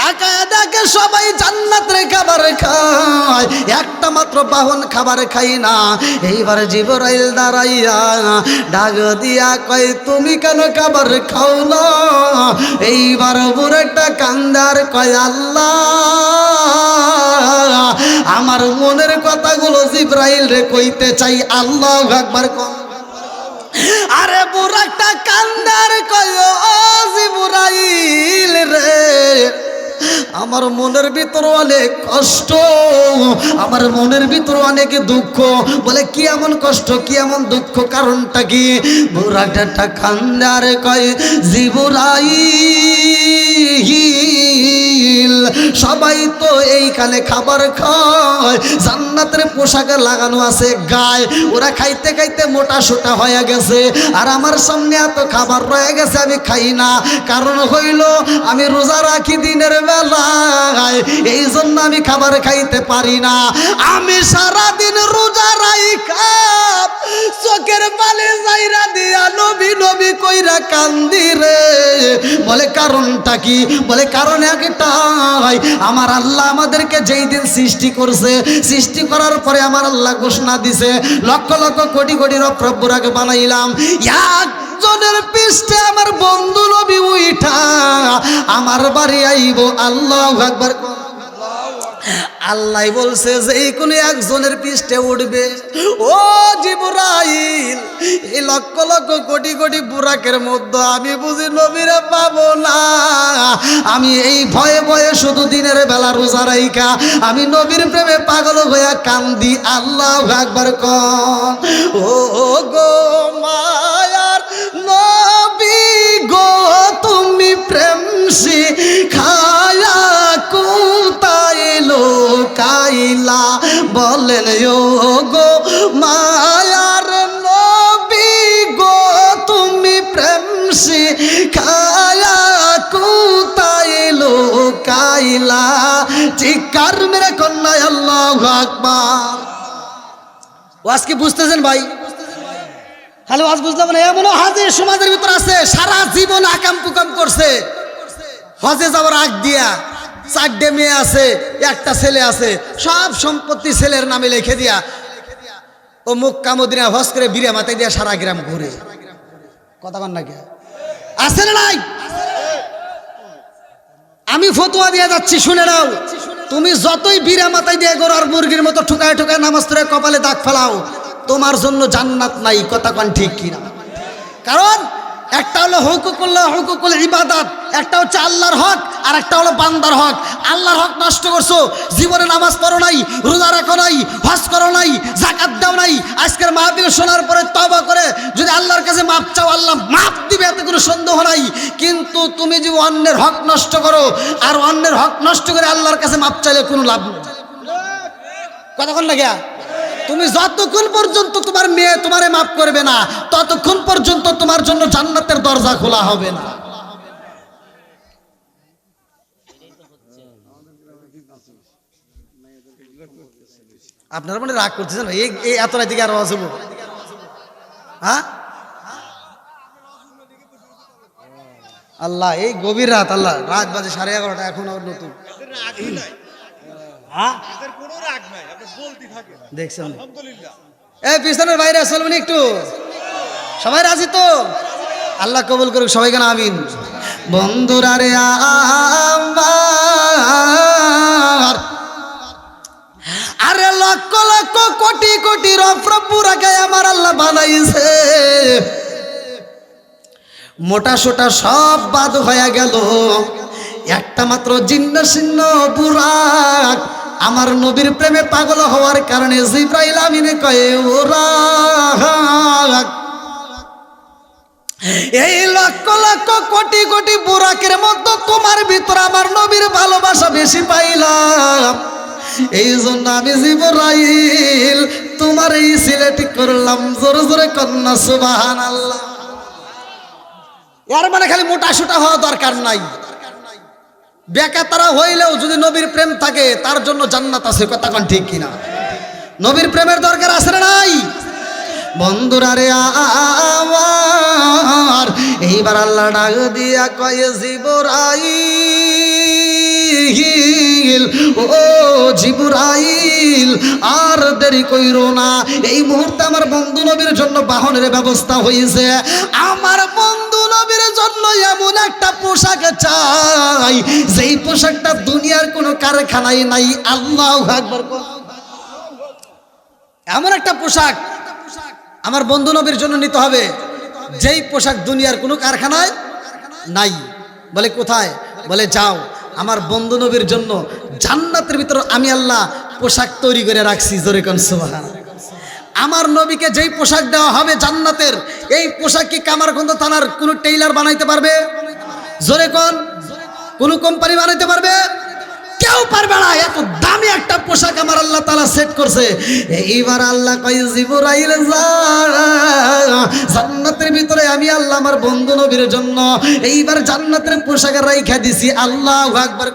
তাকায় দেখে সবাই জান্নাতের খাবার খায়, একটা মাত্র বাহন খাবার খাই না। এইবার জিবরাইল দাঁড়াইয়া ডাক দিয়া কয় তুমি কেন খাবার খাও না? এইবার বুড়াটা কান্দার কয় আল্লাহ আমার মনের কথাগুলো জিবরাইল রে কইতে চাই। আল্লাহু আকবার। আরে বুড়াটা কান্দার কয় ও জিবরাইল রে আমার মনের ভিতর অনেক কষ্ট, আমার মনের ভিতর অনেক দুঃখ। বলে কি এমন কষ্ট, কি এমন দুঃখ, কারণটা কি? বুড়াটা কান্দার কয় জিবরাইল সবাই তো এইখানে খাবার খায়, জান্নাতের পোশাক লাগানো আছে গায়ে, ওরা খাইতে খাইতে মোটা সোটা হয়ে গেছে, আর আমার সামনে এত খাবার রয়ে গেছে আমি খাই না। কারণ হইল আমি রোজা রাখি দিনের বেলায়, এই জন্য আমি খাবার খাইতে পারি না। আমি সারাদিন রোজা রাইখা চোখের পানি যাইরা দিয়া নবী নবী কইরা কান্দি রে। বলে কারণটা কি? বলে কারণ একটাই, আমার আল্লাহ আমাদেরকে যেই দিন সৃষ্টি করছে, সৃষ্টি করার পরে আমার আল্লাহ ঘোষণা দিছে লক্ষ লক্ষ কোটি কোটি রব্বুরাকে বানাইলাম, একজনের পৃষ্ঠে আমার বন্ধু নবী উইঠা আমার বাড়ি আইব। আল্লাহু আকবার। আল্লাহ বলছে যে এই কোন একজনের পৃষ্ঠে উঠবে। ও জিবরাইল এই লক্ষ লক্ষ কোটি কোটি বুরাকের মধ্যে আমি বুঝি নবীরে পাবো না। আমি এই ভয়ে ভয়ে শুধু দিনের বেলা রোজা রাইখা আমি নবীর প্রেমে পাগল হইয়া কান্দি। আল্লাহু আকবার কন। ও গো মায়ার নবী গো তুমি প্রেম শিখায়া কোথায় লোকাইলা? বলেন ও গো মায়ার নবী গো তুমি প্রেম শিখায়া কোথায় লোকাইলা? চিৎকার মেরে কন্যা আল্লাহু আকবার। ওয়াজ কি বুঝতেছেন ভাই? হ্যালো আজ বুঝলাম না। এমন হাজির সমাজের ভিতর আছে সারা জীবন আকাম কুকাম করছে, হজে যাওয়ার আগ দিয়া চারটে মেয়ে আছে, একটা ছেলে আছে, সব সম্পত্তি ছেলের নামে লিখে দিয়া ও মক্কা মদিনা হজ করে বিড়া মাথায় দিয়া সারা গ্রাম ঘুরে। কথা কন নাকি? আছে না নাই? আমি ফতোয়া দিয়ে যাচ্ছি, শুনে নাও। তুমি যতই বিড়া মাথায় দিয়ে গরুর মুরগির মতো ঠুকায় ঠুকায় নামাজ পড়ে কপালে দাগ ফেলাও, তোমার জন্য জান্নাত নাই। কথা কন ঠিক কিনা? কারণ একটা হলো হুকুকুল ইবাদত, একটা হচ্ছে আল্লাহর হক, আর একটা হলো বান্দার হক। আল্লাহর হক নষ্ট করছো, জীবনে নামাজ পড়ো নাই, রোজা রাখো নাই, হজ করো নাই, যাকাত দাও নাই। আজকের মাহফিল শোনার পরে তওবা করে যদি আল্লাহর কাছে মাপ চাও, আল্লাহ মাপ দিবে, এতে কোনো সন্দেহ নাই। কিন্তু তুমি যদি অন্যের হক নষ্ট করো আর অন্যের হক নষ্ট করে আল্লাহর কাছে মাপ চাইলে কোনো লাভ নেই। কতক্ষণ লাগে? তুমি যতক্ষণ পর্যন্ত তোমার মেয়ে তোমারে মাফ করবে না, ততক্ষণ পর্যন্ত তোমার জন্য জান্নাতের দরজা খোলা হবে না। আপনারা মানে রাগ করতেছেন ভাই? এই এত রাত থেকে আরো আসবো? হ্যাঁ আল্লাহ, এই গভীর রাত, আল্লাহ রাত বাজে 11:30, এখন আবার নতুন দেখছেন। এই পিছনের বাইরে চলবেন একটু, সবাই রাজি তো? আল্লাহ কবুল করুক, সবাই কেন আমিন। বন্ধুরা রে আমার, আরে লক্ষ লক্ষ কোটি কোটি রব্বুরাকে আমার আল্লাহ বানাইছে, মোটা সোটা সব বাদ হয়ে গেল, একটা মাত্র জিন্নাশিন্ন বুরাক আমার নবীর প্রেমে পাগল হওয়ার কারণে জিবরাইল আমিনে কয়ে ওরা এই লক্ষ লক্ষ কোটি কোটি বুরাকের মধ্যে তোমার ভিতর আমার নবীর ভালোবাসা বেশি পাইলাম, এই জন্য আমি জিবরাইল তোমার এই সিলেক্ট করলাম। জোরে জোরে কন্যা সুবহানাল্লাহ। এর মানে খালি মোটা সোটা হওয়া দরকার নাই, বেকাতারা হইলেও যদি নবীর প্রেম থাকে তার জন্য জান্নাত আছে। কথা কোন ঠিক কিনা? নবীর প্রেমের দরকার আছে না নাই? বন্ধুরা রে আমার, এইবার আল্লাহ ডাক দিয়া কয়ে জিবরাইল ও জিবরাইল আর দেরি কইরো না, এই মুহূর্তে আমার বন্ধু নবীর জন্য বাহনের ব্যবস্থা হয়েছে। আমার বন্ধু নবীর জন্য এমন একটা পোশাক চাই যেই পোশাকটা দুনিয়ার কোনো কারখানায় নাই। আল্লাহু আকবার। এমন একটা পোশাক আমার বন্ধু নবীর জন্য নিতে হবে যেই পোশাক দুনিয়ার কোনো কারখানায় নাই। বলে কোথায়? বলে যাও, আমার বন্ধু নবীর জন্য জান্নাতের ভিতর আমি আল্লাহ পোশাক তৈরি করে রাখছি। জোরে কোন সুবহানাল্লাহ। আমার নবীকে যেই পোশাক দেওয়া হবে জান্নাতের, এই পোশাক কি কামারগঞ্জ থানার কোনো টেইলার বানাইতে পারবে? জোরে কোন কোনো কোম্পানি বানাইতে পারবে? কেউ পারবে না। এত দামি একটা পোশাক আমার আল্লাহ তাআলা সেট করছে। এইবার আল্লাহ কয় জিবরাইল যা, জান্নাতের ভিতরে আমি আল্লাহ আমার বন্ধু নবীর জন্য এইবার জান্নাতের পোশাক রাইখা দিছি। আল্লাহু আকবার।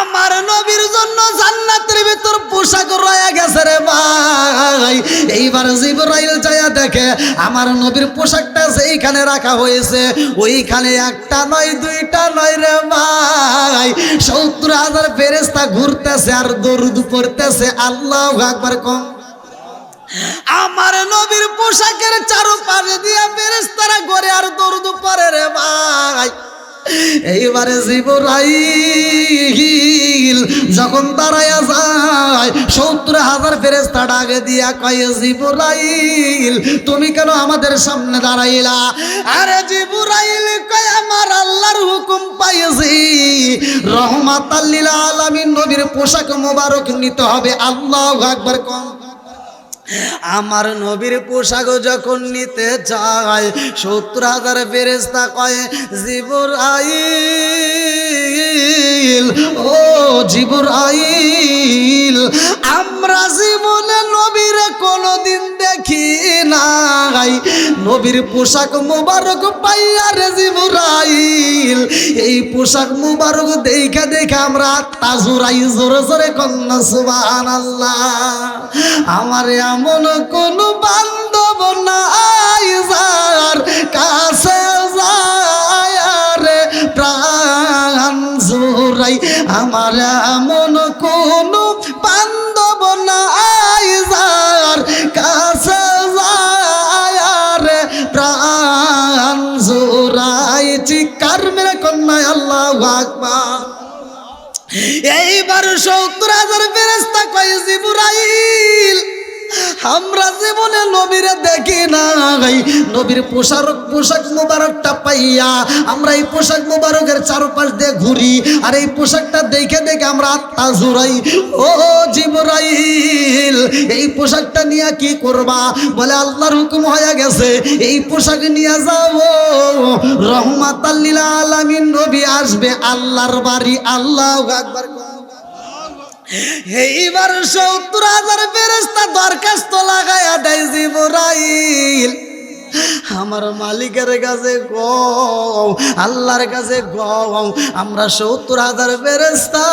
আমার নবীর জন্য জান্নাতের ভিতর পোশাক রয়ে গেছে রে ভাই। এইবার জিবরাইল যায়া দেখে আমার নবীর পোশাকটা যেইখানে রাখা হয়েছে ওইখানে একটা নয় দুইটা নয় রে ভাই, ৭০,০০০ ফেরেশতা ঘুরতেছে আর দরুদ পড়তেছে। আল্লাহু আকবার। কম আমার নবীর পোশাকের চারপাশে দিয়া ফেরেশতারা ঘুরে আর দরুদ পড়ে রে ভাই। এইবারে জিবরাইল যখন দাঁড়ায়া যায় ৭০,০০০ ফেরেশতা ডাকে দিয়া কয় জিবরাইল তুমি কেন আমাদের সামনে দাঁড়াইলা? আরে জিবরাইল কয় আমার আল্লাহর হুকুম পাইছি রহমাতাল লিল আলামিন নবীর পোশাক মোবারক নিতে হবে। আল্লাহু আকবার। কম আমার নবীর পোশাক যখন নিতে চায় ৭০,০০০ ফেরেশতা কয় জিবরাইল ও জিবরাইল আমরা জীবনে নবীর কোনোদিন দেখি নাই, নবীর পোশাক মোবারক পাইয়া রে জিবরাইল এই পোশাক মোবারক দেখা দেখা আমরা তাজুরাই জোরে জোরে কন্যা সুবহানাল্লাহ। আমার এমন কোন বান্ধব নাই যার কাছে যায় রে প্রাণ জোরাই, আমার এমন কোন বান্ধব নাই যার কাছে যায় রে প্রাণ জোরাই। চিৎকার মেরে কন্যা আল্লাহু আকবার। এইবার ৭০,০০০ ফেরেশতা কয় জিবরাইল আমরা জীবনে নবীরে দেখি নাই, নবীর পোশাক মোবারকটা পাইয়া আমরা এই পোশাক মোবারকের চারপাশ দিয়ে ঘুরি আর এই পোশাকটা দেখে দেখে আমরা আত্মা জুড়াই। ও জিবরাইল এই পোশাকটা নিয়ে কি করবা? বলে আল্লাহর হুকুম হয়ে গেছে এই পোশাক নিয়ে যাও, রহমাতাল লিল আলামিন নবী আসবে আল্লাহর বাড়ি। আল্লাহু আকবার। এইবার ৭০,০০০ ফেরেশতা দরখাস্ত লাগায়া দেয় জিবরাইল আমার মালিকের কাছে গও, আল্লাহর কাছে গও, আমরা ৭০,০০০ ফেরেশতা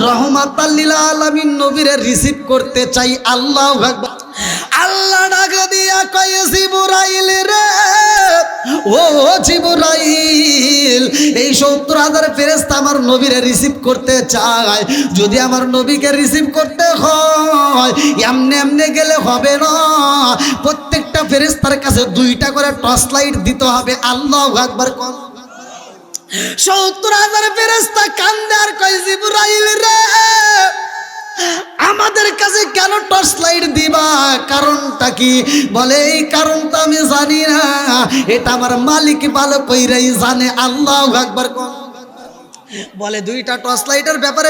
রহমাতাল লিল আলামিন নবীরে রিসিভ করতে চাই। আল্লাহু আকবার। আল্লাহ ডাক দিয়া কয় জিবরাইল রে ও জিবরাইল এই ৭০,০০০ ফেরেশতা আমার নবীরে রিসিভ করতে চায়। যদি আমার নবীকে রিসিভ করতে হয় এমনি এমনি গেলে হবে না, প্রত্যেকটা ফেরেশতার কাছে 2টা করে টর্চ লাইট দিতে হবে। আল্লাহু আকবার। ৭০,০০০ ফেরেশতা কান্দে আর কয় জিবরাইল রে আমাদের কাছে কেন টর্চ লাইট দিবা? কারণটা কি? বলে এই কারণটা আমি জানি না, এটা আমার মালিক ভালো কইরাই জানে। আল্লাহু আকবার। বলে 2টা টর্চ লাইটের ব্যাপারে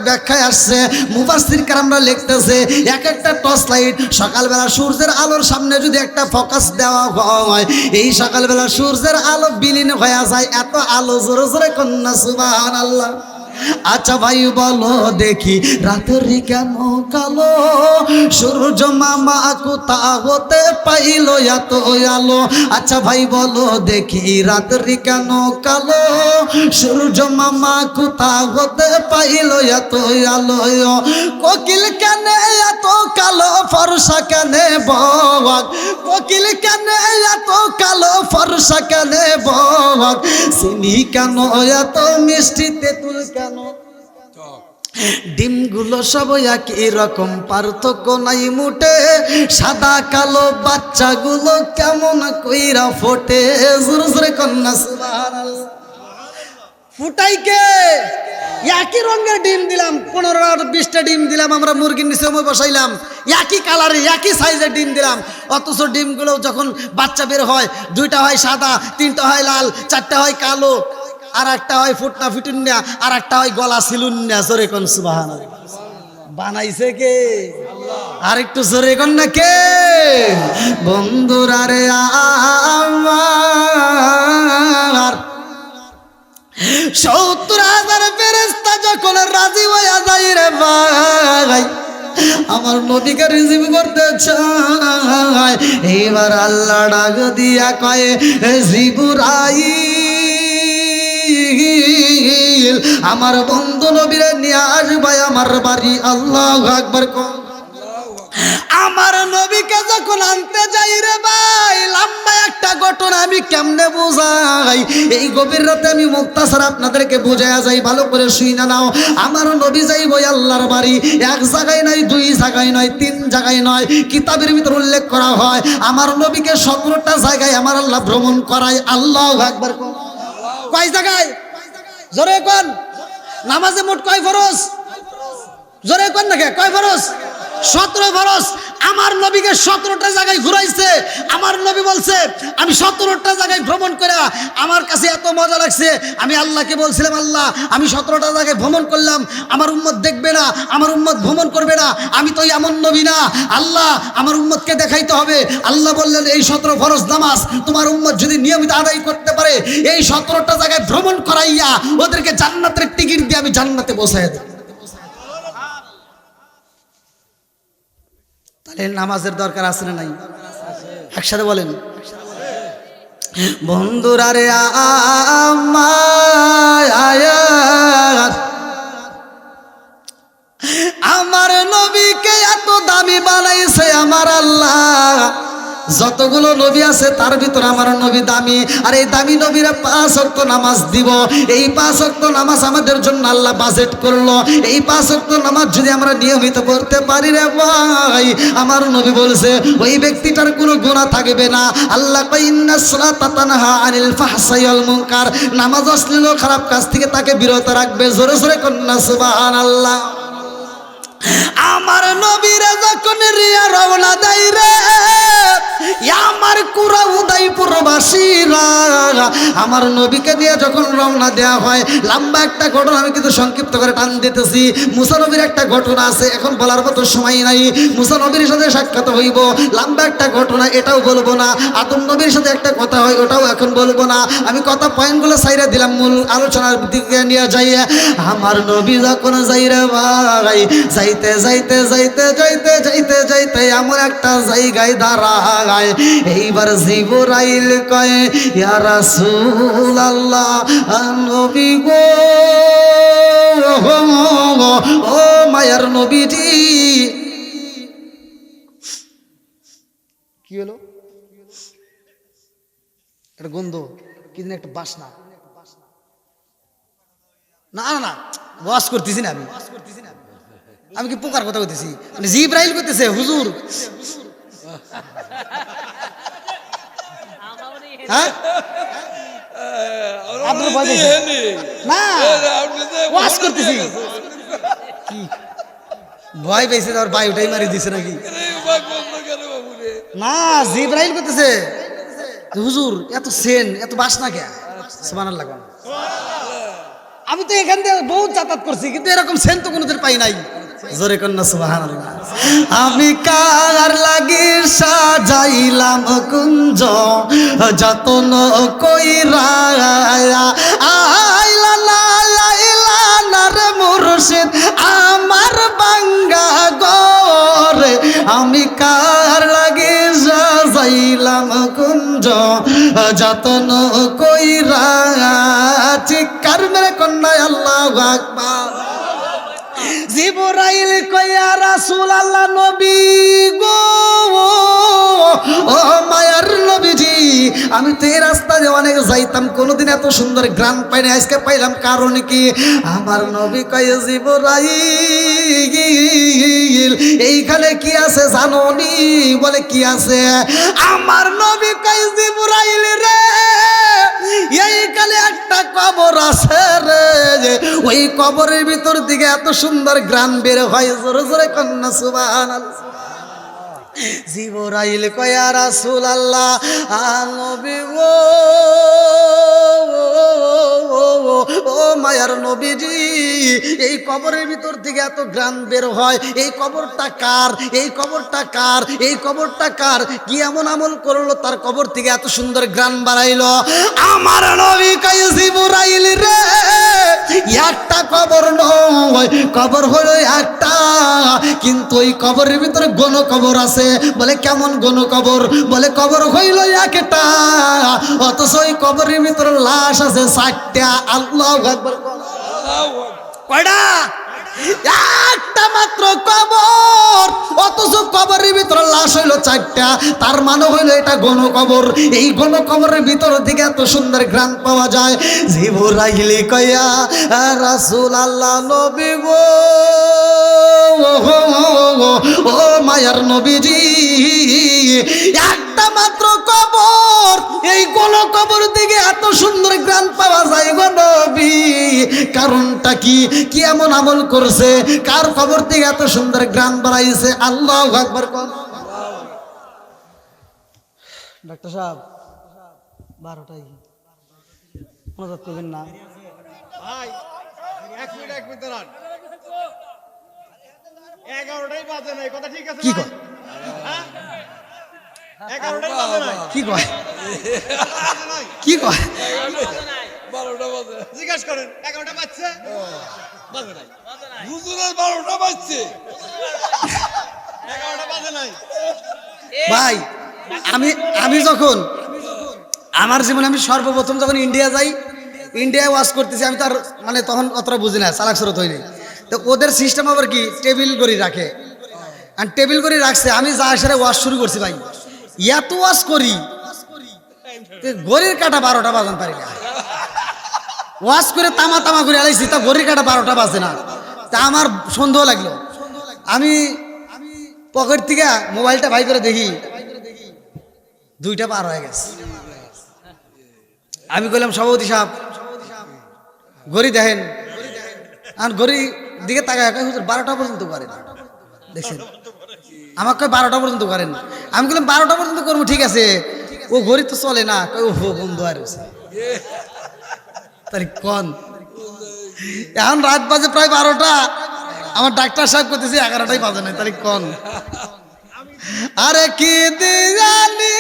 ব্যাখ্যায় আসছে মুফাসসির কেরামরা লিখতেছে এক একটা টর্চ লাইট সকালবেলা সূর্যের আলোর সামনে যদি একটা ফোকাস দেওয়া হয় এই সকালবেলা সূর্যের আলো বিলীন হয়ে যায়। এত আলো জোরে জোরে কন্যা সুবহানাল্লাহ। আচ্ছা ভাই বলো দেখি রাতের কেন কালো? সূর্য মামা কোথা হতে পাইল এত আলো? আচ্ছা ভাই বলো দেখি রাতের কেন কালো? সূর্য মামা কোথা হতে পাইল এত আলো? কোকিল কেন এত কালো ফর্সা কেন বক? কোকিল কেন এত কালো ফর্সা কেন বক? চিনি কেন এত মিষ্টি, তেঁতুল কেন, ডিমগুলো সব একই রকম, পার্থক্য নাই মুটে, সাদা কালো বাচ্চাগুলো কেমন কইরা ফোটে। জোরে জোরে কন্যা সুবহানাল্লাহ। ফুটাই কে? একই রঙের ডিম দিলাম, 15 আর 20টা ডিম দিলাম, আমরা মুরগির নিচে বসাইলাম, একই কালারে একই সাইজের ডিম দিলাম, অথচ ডিমগুলো যখন বাচ্চা বের হয় 2টা হয় সাদা, 3টা হয় লাল, 4টা হয় কালো, আর একটা হয় ফুটনা ফিটুন্যা, আর একটা হয় গলা সিলুন্যা। জোরে কোন সুবহানাল্লাহ। বানাইছে কে? আর একটু জোরে কোন না কে? বন্ধুরা রে আমার 70,000 ফেরেশতা যখন রাজি হইয়া যায় রে ভাই, আমার নবীকে রিসিভ করতে চায়, এবার আল্লাহ ডাক দিয়া কয়, জিবরাইল আমার বন্ধু নবীরে নিয়ে আসবাই আমার বাড়ি। আল্লাহু আকবার। আমার নবীকে যখন আনতে যাই রে ভাই, লম্বা একটা ঘটনা আমি কেমনে বোঝাই, এই গভীর রাতে আমি মুক্তাসার আপনাদেরকে বোঝায়া যাই, ভালো করে শুইনা নাও। আমার নবী যাইব আল্লাহর বাড়ি, এক জায়গায় নয়, 2 জায়গায় নয়, 3 জায়গায় নয়, কিতাবের ভিতর উল্লেখ করা হয় আমার নবীকে 17টা জায়গায় আমার আল্লাহ ভ্রমণ করায়। আল্লাহু আকবার। কয় জায়গায়? জোরে কোন। নামাজে মোট কয় ফরজ? জোরে কোন না কে? কয় ফরজ? 17 ফরজ। আমার নবীকে 17টা জায়গায় ঘুরাইছে। আমার নবী বলছে আমি 17টা জায়গায় ভ্রমণ করে আমার কাছে এত মজা লাগছে, আমি আল্লাহকে বলছিলাম, আল্লাহ আমি 17টা জায়গায় ভ্রমণ করলাম, আমার উম্মত দেখবে না, আমার উম্মত ভ্রমণ করবে না, আমি তো এমন নবী না, আল্লাহ আমার উম্মতকে দেখাইতে হবে। আল্লাহ বললেন এই 17 ফরজ নামাজ তোমার উম্মত যদি নিয়মিত আদায় করতে পারে, এই 17টা জায়গায় ভ্রমণ করাইয়া ওদেরকে জান্নাতের টিকিট দিয়ে আমি জান্নাতে বসাই দেব। তাহলে নামাজের দরকার আছে না নাই? একসাথে বলেন। বন্ধুরা রে আমার নবীকে এত দামি বানাইছে আমার আল্লাহ, যতগুলো নবী আছে তার ভিতর আমার নবী দামি। আর এই দামি নবীরা 5 ওয়াক্ত নামাজ দিব, এই 5 ওয়াক্ত নামাজ আমাদের জন্য আল্লাহ বাজেট করলো। এই 5 ওয়াক্ত নামাজ যদি আমরা নিয়মিত পড়তে পারি রে ভাই, আমার নবী বলছে ওই ব্যক্তিটার কোনো গুনাহ থাকবে না। আল্লাহ কয় ইন্নাস সালাতা তানহা আনিল ফাহশাই ওয়াল মুনকার, নামাজ অশ্লীল খারাপ কাজ থেকে তাকে বিরত রাখবে। জোরে জোরে কন্না সুবহানাল্লাহ। আমার নবীরা যখন রিয়া রওনা দেয় রে, আমার কুরা উদয়পুরবাসীরা আমার নবীকে দিয়ে যখন রওনা দেওয়া হয়, লম্বা একটা ঘটনা আমি কিন্তু সংক্ষিপ্ত করে টান দিতেছি। মুসা নবীর একটা ঘটনা আছে, এখন বলার মতো সময় নাই। মুসা নবীর সাথে সাক্ষাৎ হইব, লম্বা একটা ঘটনা, এটাও বলবো না। আদম নবীর সাথে একটা কথা হয়, ওটাও এখন বলবো না। আমি কথা পয়েন্টগুলো সাইরা দিলাম, মূল আলোচনার দিকে নিয়ে যাই। আমার নবী যখন যাইরে ভাই, যাইতে যাইতে যাইতে যাইতে যাইতে যাইতে এমন একটা জায়গায় দাঁড়ায়, এইবার জিবরাইল কয় ইয়া রাসূলুল্লাহ, নবী গো, ও মায়ার নবীজি। কি হলো? একটা গন্ধ, কি যেন একটা বাসনা। না না ওয়াজ করতেছি না, আমি কি পোকার কথা বলতেছি? মানে জিবরাইল করতেছে হুজুর। হ্যাঁ আপনার ভয় পেয়েছে না? ওয়াজ করতেছি কি ভয় পেয়েছে? তোর ভাই ওটাই মারি দিছে নাকি? না জিবরাইল করতেছে হুজুর, এত সেন এত বাসনা কে? সুবহানাল্লাহ। আমি তো এখান থেকে বহুত যাতায়াত করছি, কিন্তু এরকম সেন তো কোনোদিন পাই নাই। জোরে কন্যা সুবহানাল্লাহ। আমি কার লাগি সাজাইলাম কুঞ্জ, যতন কইরা আইলা না আইলা না রে মুর্শিদ আমার বাঙ্গা গরে। আমি কার লাগি সাজাইলাম কুঞ্জ, যতন কইরা। চিৎকার মেরে কন্যা আল্লাহু আকবার। জিবরাইল কয়া রাসূলুল্লাহ নবী গো, ও মায়ার নবীজি, আমি তো এই রাস্তা দিয়ে অনেক যাইতাম, কোনোদিন এত সুন্দর গ্রাম পাইনি, আজকে পাইলাম, কারণ কি? আমার নবী কয় জিবরাইল এইখানে কি আছে জানোনি? বলে কি আছে? আমার নবী কয় জিবরাইল রে, এইখানে একটা কবর আছে রে, ওই কবরের ভিতর দিকে এত সুন্দর গ্রাম বের হয়, জোরে জোরে কন্যা সুবহানাল্লাহ। জিবরাইল কয়া রাসূলুল্লাহ নবী গো, ও মায়ার নবীজি, এই কবরের ভিতর থেকে এত গ্রাম বের হয়, এই কবরটা কার? এই কবরটা কার? এই কবরটা কার? কি এমন আমল করলো তার কবর থেকে এত সুন্দর গ্রাম বাড়াইলো? আমার নবী কয় জিবরাইল রে, একটা কবর নয়, কবর হলো একটা, কিন্তু ওই কবরের ভিতরে গণ কবর আছে। বলে কেমন গণ কবর? বলে কবর হইল একটা, অথচ ওই কবরের ভিতরে লাশ আছে 4টা। আল্লাহু আকবার। কয়টা? একটা মাত্র কবর, অথচ কবরের ভিতরে লাশ হইল 4টা। তার মানে হইল এটা গণ কবর। এই গণ কবরের ভিতর থেকে এত সুন্দর গ্রাম পাওয়া যায়। জিবরাইল কয়া রাসূলুল্লাহ নবী গো, ও মায়ার নবীজি, একটা মাত্র কবর, এই গণ কবর থেকে এত সুন্দর গ্রাম পাওয়া যায় গো নবী, কারণটা কি? কি এমন আমল করছে? কার কবর থেকে এত সুন্দর গ্রাম বাড়াইছে? আল্লাহু আকবার। ডাক্তার সাহেব 12টাই মজাক করবেন না ভাই, এক মিনিট দাঁড়ান। 11টাই বাজে নাই, কথা ঠিক আছে? কি কয়? 11টাই বাজে নাই। কি কয়? কি কয়? 12টা বাজে। জিজ্ঞেস করেন 11টা বাজছে? বাজে নাই। হুজুরের 12টা বাজছে। 11টা বাজে নাই। ভাই, আমি যখন আমার জীবনে আমি সর্বপ্রথম যখন ইন্ডিয়া যাই, ইন্ডিয়ায় ওয়াশ করতেছি, আমি তার মানে তখন অতটা বুঝি না, চালাক সরত হয়নি। তো ওদের সিস্টেম আবার কি, টেবিল করে রাখে, আর টেবিল করে রাখছে। আমি যা সারে ওয়াশ শুরু করছি ভাই, এত ওয়াশ করি ঘড়ির কাটা 12টা বাজান পারি না। ওয়াশ করে তামা তামা করে আলাইছি, তা ঘড়ির কাটা 12টা বাজে না। তা আমার সন্দেহ লাগলো, আমি পকেট থেকে মোবাইলটা ভাই করে দেখি 2টা পার হয়ে গেছে। আমি কইলাম সভাপতি সাহেব ঘড়ি দেখেন, আর ঘড়ি দিকে তাকায় 12টা পর্যন্ত করেন, দেখছেন? আমাকে 12টা পর্যন্ত করেন। আমি বললাম 12টা পর্যন্ত করবো, ঠিক আছে, ও ঘড়ি তো চলে না। ও বন্ধু আর তাহলে কন, এখন রাত বাজে প্রায় 12টা, আমার ডাক্তার সাহেব করতেছে 11টাই বাজে নাই, তাহলে কন। আরে কি দিয়ানি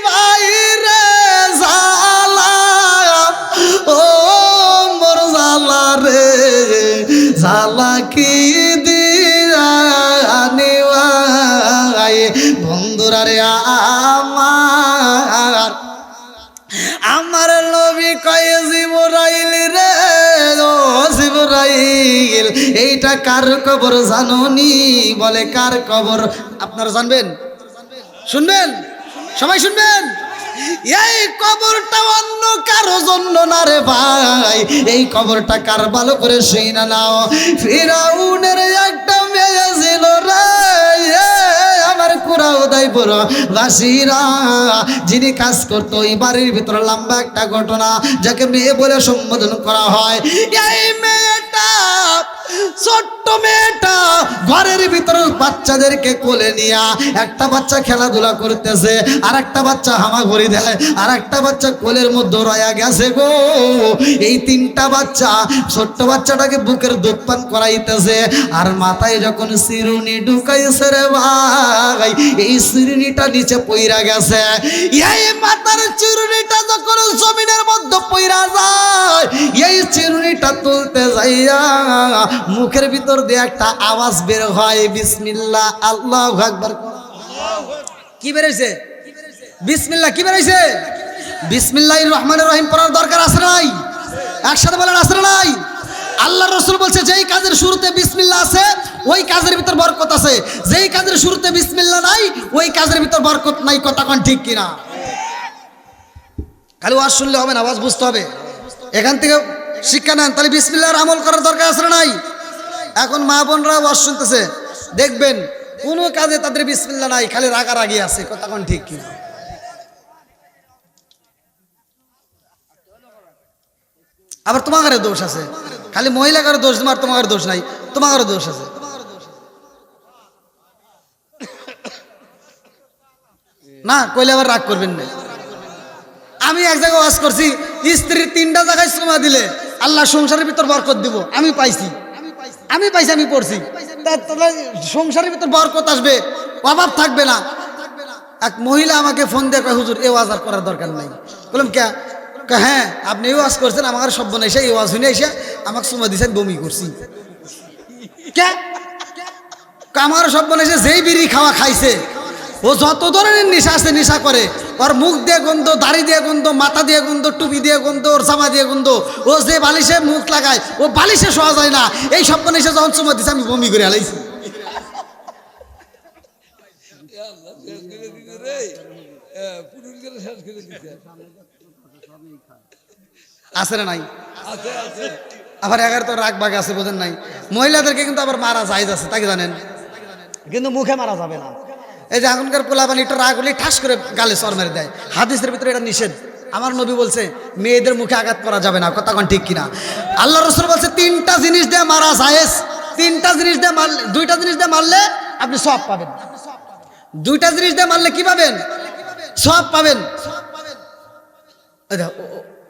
বাইরে জালা, ও মোর জালা রে জালা, কি দিয়ানি ভাই বন্ধুরা রে আমার নবী কয় জিবরাইল রে, ও জিবরাইল, এইটা কার কবর জানোনি? বলে কার কবর? আপনারা জানবেন? শুনবেন? সবাই শুনবেন? এই কবরটা অন্য কারো জন্য না রে ভাই, এই কবরটা কার ভালো করে শুইনা নাও। ফিরাউনের একটা মেয়ে ছিল রে, আমার কুরাউদাই বড় বাসিরা, যিনি কাজ করতো ওই বাড়ির ভিতরে লম্বা একটা ঘটনা, যাকে মেয়ে বলে সম্বোধন করা হয়। এই মেয়েটা, ছোট্ট মেয়েটা, ঘরের ভিতরে বাচ্চাদেরকে কোলে নিয়া, একটা বাচ্চা খেলাধুলা করতেছে, আর একটা বাচ্চা হামাগুড়ি দেয়, আর একটা বাচ্চা কোলের মধ্যে রয়া গেছে গো। এই 3টা বাচ্চা ছোট্ট বাচ্চাটাকে বুকের দুধ পান করাইতেছে, আর মাথায় যখন চিরুনি ঢুকাইছে রে ভাই, এই চিরুনিটা নিচে পইরা গেছে। এই মাথার চিরুনিটা যখন জমিনের মধ্যে পইরা যায়, এই চিরুনিটা তুলতে যাইয়া মুখের ভিতর দিয়ে একটা আওয়াজ বের হয়, বিসমিল্লাহ, আল্লাহু আকবার। কি বেরোইছে? বিসমিল্লাহ। কি বেরোইছে? বিসমিল্লাহির রহমানির রহিম পড়ার দরকার আছে নাই? একসাথে বলেন আছে নাই? আল্লাহ রসুল বলছে যেই কাজের শুরুতে বিসমিল্লাহ আছে ওই কাজের ভিতর বরকত আছে, যেই কাজের শুরুতে বিসমিল্লাহ নাই ওই কাজের ভিতর বরকত নাই। কথা কোন ঠিক কিনা? খালি ওয়াজ শুনলে হবে না, ওয়াজ বুঝতে হবে। এখান থেকে শিক্ষা নেন, তাহলে বিসমিল্লাহর আমল করার দরকার আছে না নাই? এখন মা বোনরা ওয়াজ শুনতেছে, দেখবেন কোনো কাজে তাদের বিসমিল্লাহ নাই, খালি রাগারাগি আছে। কথা কোন ঠিক কিনা? আবার তোমাদের দোষ আছে, খালি মহিলাকার দোষ, তোমার দোষ নাই, তোমার দোষ আছে। না কইলে আবার রাগ করবেন না। আমি এক জায়গায় ওয়াজ করছি, স্ত্রীর 3টা জায়গায় শ্রমা দিলে আল্লাহ সংসারের ভিতর বরকত দিব। আমি পাইছি, আমি পড়ছি। সংসারের ভিতর বরকত আসবে, অভাব থাকবে না। এক মহিলা আমাকে ফোন দিয়ে কয়, হুজুর এই ওয়াজ আর করার দরকার নাই। বললাম কে? হ্যাঁ আপনি এই ওয়াজ করছেন, আমার সব এসে এই ওয়াজ শুনে এসে আমাকে সুমা দিয়েছেন, বমি করছি। কে? আমার সব এসে যেই বিড়ি খাওয়া খাইছে, ও যত ধরনের নেশা আছে নেশা করে, ওর মুখ দিয়ে গন্ধ, দাড়ি দিয়ে গন্ধ, মাথা দিয়ে গন্ধ, টুপি দিয়ে গন্ধ, ওর জামা দিয়ে গন্ধ, ও যে বালিশে মুখ লাগায় ও বালিশে শোয়া যায় না। এই সব এসে যখন সুমা দিছে আমি বমি করে হালাইছি। আল্লাহ শেষ করে দিতে রে, পুরুষ করে শেষ করে দিতে। আছে না নাই? আছে আছে। আবার 11 তো রাগ বাগ আছে, বোঝেন নাই? মহিলাদেরকে কিন্তু আবার মারা জায়েজ আছে, তাকে জানেন, কিন্তু মুখে মারা যাবে না। এই যে এখনকার পোলাপানি একটু রাগ হলে ঠাস করে গালে সর মেরে দেয়, হাদিসের ভিতরে এটা নিষেধ। আমার নবী বলছে মেয়েদের মুখে আঘাত করা যাবে না। কথা কোন ঠিক কিনা? আল্লাহ রাসূল বলছে 3টা জিনিস দিয়ে মারা জায়েজ। 3টা জিনিস দিয়ে মারলে, 2টা জিনিস দিয়ে মারলে আপনি সওয়াব পাবেন। 2টা জিনিস দিয়ে মারলে কি পাবেন? সওয়াব পাবেন।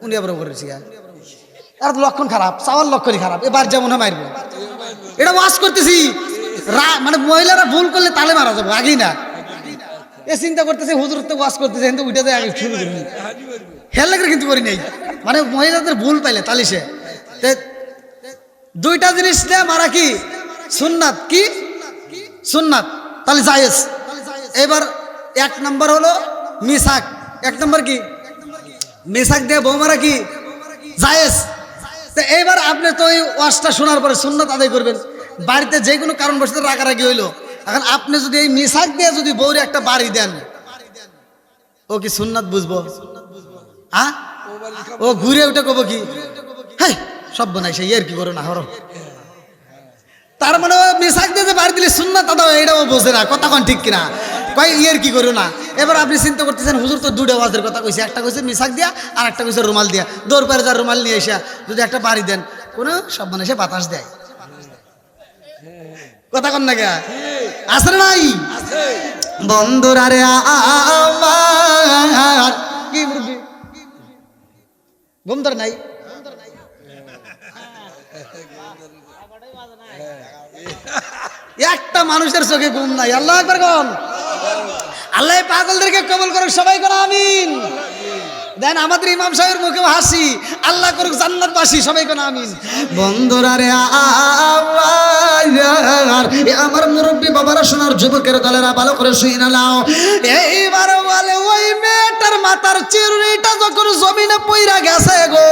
উনি আবার করেছি, আর লক্ষণ খারাপ, চাওয়ার লক্ষণই খারাপ। এবার যেমন হয় মারবো, এটা ওয়াজ করতেছি। মানে মহিলারা ভুল করলে তালে মারা যাবো, আগেই না। এ চিন্তা করতেছে হুজুর তো ওয়াজ করতেছে, কিন্তু ওইটাতে আগে শুরু করিনি, খেয়াল লাগে কিন্তু করি নাই। মানে মহিলাদের ভুল পাইলে তালিশে 2টা জিনিস দিয়ে মারা কি সুন্নাত, কি সুন্নাত, তাহলে জায়েজ। এবার 1 নম্বর হলো মিসাক। 1 নম্বর কি? মিসাক দিয়ে বউ মারা কি জায়েজ। তো এইবার আপনি তো ওই ওয়াজটা শোনার পরে সুন্নাত আদায় করবেন। বাড়িতে যে কোনো কারণ বসে রাগারাগি হইলো, এখন আপনি যদি এই মিসাক দিয়ে যদি বউরে একটা বাড়ি দেন, ও কি সুন্নাত বুঝবো? হ্যাঁ, ও ঘুরে উঠে কব কি, হ্যাঁ সব বানাই সেই আর কি করো না হরো। তার মানে ও মিসাক দিয়ে যে বাড়ি দিলে সুন্নাত আদায়, এটাও বোঝে না। কথা কোন ঠিক কিনা? কয় ইয়ের কি করো না। এবার আপনি চিন্তা করতেছেন হুজুর তো 2টা ওয়াজের কথা কইছে, একটা কইছে মিসাক দিয়া আর একটা কইছে রুমাল দিয়া। দৌড় পারে যার রুমাল নিয়ে এসে যদি একটা বাড়ি দেন, কোনো সব মানে এসে বাতাস দেয়। কথা কন না কে? আছে না নাই? বন্ধুরা রে আমার কি মুরগি বন্ধুর নাই? একটা মানুষের চোখে ঘুম নাই। আল্লাহ আকবার কোন? আল্লাহ পাগলদেরকে কবুল করুক, সবাই কোন আমিন। দেন আমাদের ইমাম সাহেবের মুখে হাসি, আল্লাহ করুক জান্নাতবাসী, সবাই কোন আমিন। বন্ধুরা রে আমার মুরব্বী বাবারা, শোনার যুবকের দলেরা ভালো করে শুই না নাও। এইবার বলে ওই মেয়েটার মাথার চিরুনিটা যখন জমিনে পইরা গেছে গো,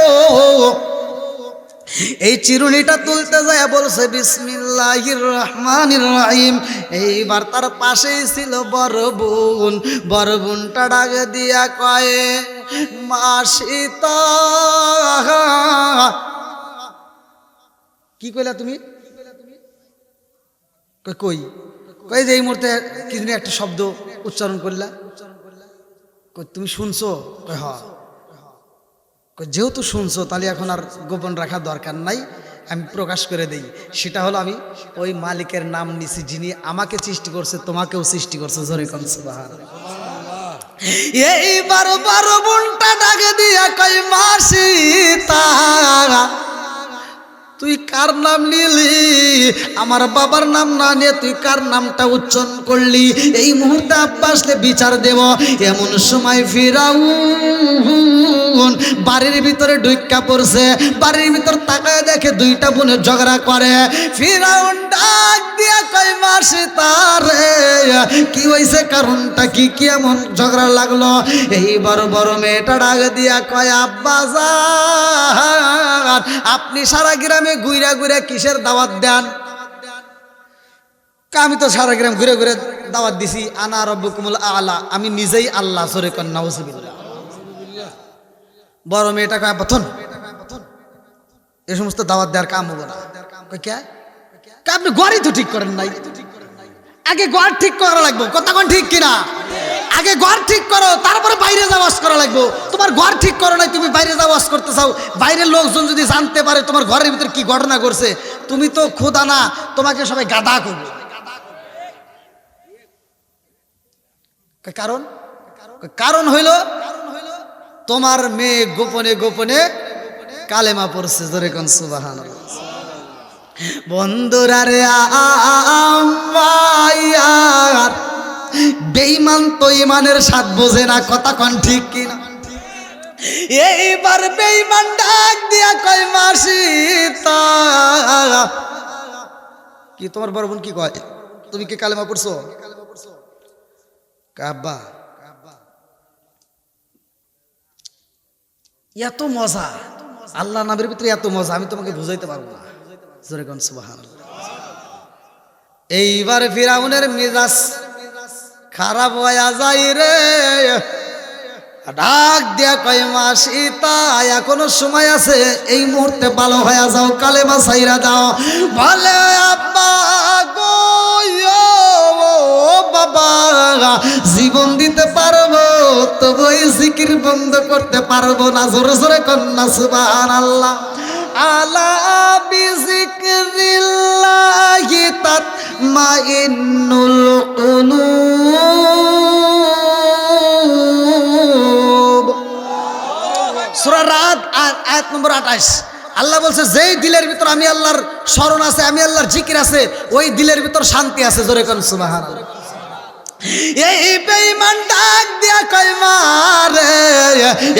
এই চিরুনিটা তুলতে যায় বলছে বিসমিল্লাহির রহমানির রহিম। এইবার তার পাশেই ছিল বড় বোন। বড় বোনটা ডাক দিয়া কয় মাসিতা। কি কইলা তুমি? কই কই যে এই মুহূর্তে কি জানি একটা শব্দ উচ্চারণ করলা, তুমি শুনছো? হ্যাঁ। যেহেতু শুনছো তাহলে এখন আর গোপন রাখার দরকার নাই, আমি প্রকাশ করে দেই। সেটা হলো আমি ওই মালিকের নাম নিছি যিনি আমাকে সৃষ্টি করছে, তোমাকেও সৃষ্টি করছে। জোরে কোন সুবহানাল্লাহ। এইবার বড় বোনটা ডাকে দিয়া কই মাসিতা, তুই কার নাম নিলি? আমার বাবার নাম না নিয়ে তুই কার নামটা উচ্চারণ করলি? এই মুহূর্তে আব্বা আসলে বিচার দেব। এমন সময় ফিরাউন বাড়ির ভিতরে ঢুইক্কা পড়ছে। বাড়ির ভিতর তাকায় দেখে 2টা বোনের ঝগড়া করে। ফিরাউন ডাক দিয়া কয় মাসিতা রে, কি হইছে? কারণটা কি? কি এমন ঝগড়া লাগলো? এইবার বড় মেয়েটা ডাক দিয়া কয় আব্বা যা আপনি সারা গ্রামে ঘুরা ঘুরে কিসের দাওয়াত দেন? আমি তো সারা গ্রাম ঘুরে ঘুরে দাওয়াত দিছি, আনা রব্বুকুমুল আলা, আমি নিজেই আল্লাহ। সরে কন নাউজুবিল্লাহ। বড় মেয়েটা কয় বথন এই সমস্ত দাওয়াত দেওয়ার কাম হবো না। কে আপনি ঘরই তো ঠিক করেন নাই, আগে ঘর ঠিক করা লাগবো। কথা কোন ঠিক কিনা? আগে ঘর ঠিক করো, তারপরে বাইরে যাওয়া ওয়াজ করা লাগবো। তোমার ঘর ঠিক করো নাই, তুমি বাইরে যাওয়া ওয়াজ করতে চাও। বাইরের লোকজন যদি জানতে পারে তোমার ঘরের ভিতরে কি ঘটনা করছে, তুমি তো খোদা না, তোমাকে সবাই গাদা করবে। কারণ হইল তোমার মেয়ে গোপনে গোপনে কালেমা পড়ছে। জোরে কোন সুবহানাল্লাহ। বন্ধুরা রে আমার বেঈমান তো ইমানের স্বাদ বোঝে না। কথা কোন ঠিক কিনা? এইবার বেঈমান ডাক দিয়া কয় মাসি তা কি তোমার বড় বোন কি কয়, তুমি কি কালেমা পড়ছো? কাব্বা এত মজা, আল্লাহ নামের ভিতরে এত মজা, আমি তোমাকে বুঝাইতে পারবো না। জোরে কোন সুবহানাল্লাহ। এইবার ফিরাউনের মেজাজ খারাপ হয়ে যায় রে, ডাক দিয়া কয় মা সীতা এখনো সময় আছে, এই মুহূর্তে ভালো হয়ে যাও, কালেমা ছাইরা দাও। বলে আব্বা গো ও বাবা, জীবন দিতে পারবো তবু এই জিকির বন্ধ করতে পারবো না। জোরে জোরে কন্যা সুবহানাল্লাহ। আলা বিযিকরিল্লাহি তাতমাইন্নুল কুলুব। সূরা রাদ আয়াত নম্বর 28। আল্লাহ বলছে যেই দিলের ভিতর আমি আল্লাহর স্মরণ আছে, আমি আল্লাহর জিকির আছে, ওই দিলের ভিতর শান্তি আছে। জোরে কোন সুবহানাল্লাহ। এই বেঈমান ডাক দিয়া কয় মারে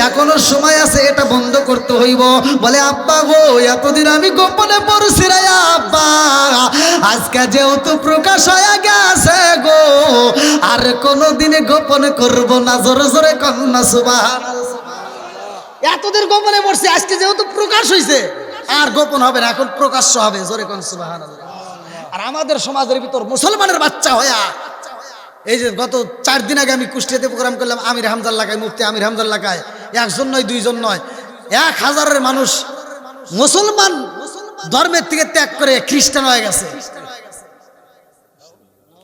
এখনো সময় আছে, এটা বন্ধ করতে হইব। বলে আব্বা গো এতদিন আমি গোপনে পড়ছি রে আব্বা, আজকে যেহেতু প্রকাশ হয়ে গেছে গো, আর কোনোদিনে গোপনে করব না। জোরে জোরে কন্যা সুবহানাল্লাহ। এতদিন গোপনে পড়ছি, আজকে যেহেতু প্রকাশ হইছে আর গোপন হবে না, এখন প্রকাশ্য হবে। জোরে কোন সুবহানাল্লাহ। আর আমাদের সমাজের ভিতর মুসলমানের বাচ্চা হয়া, এই যে গত 4 দিন আগে আমি কুষ্টিয়াতে প্রোগ্রাম করলাম, আমির হামজার এলাকায়, মুফতি আমির হামজার এলাকায়, একজন নয় দুইজন নয় 1000-এর মানুষ মুসলমান ধর্মের থেকে ত্যাগ করে খ্রিস্টান হয়ে গেছে।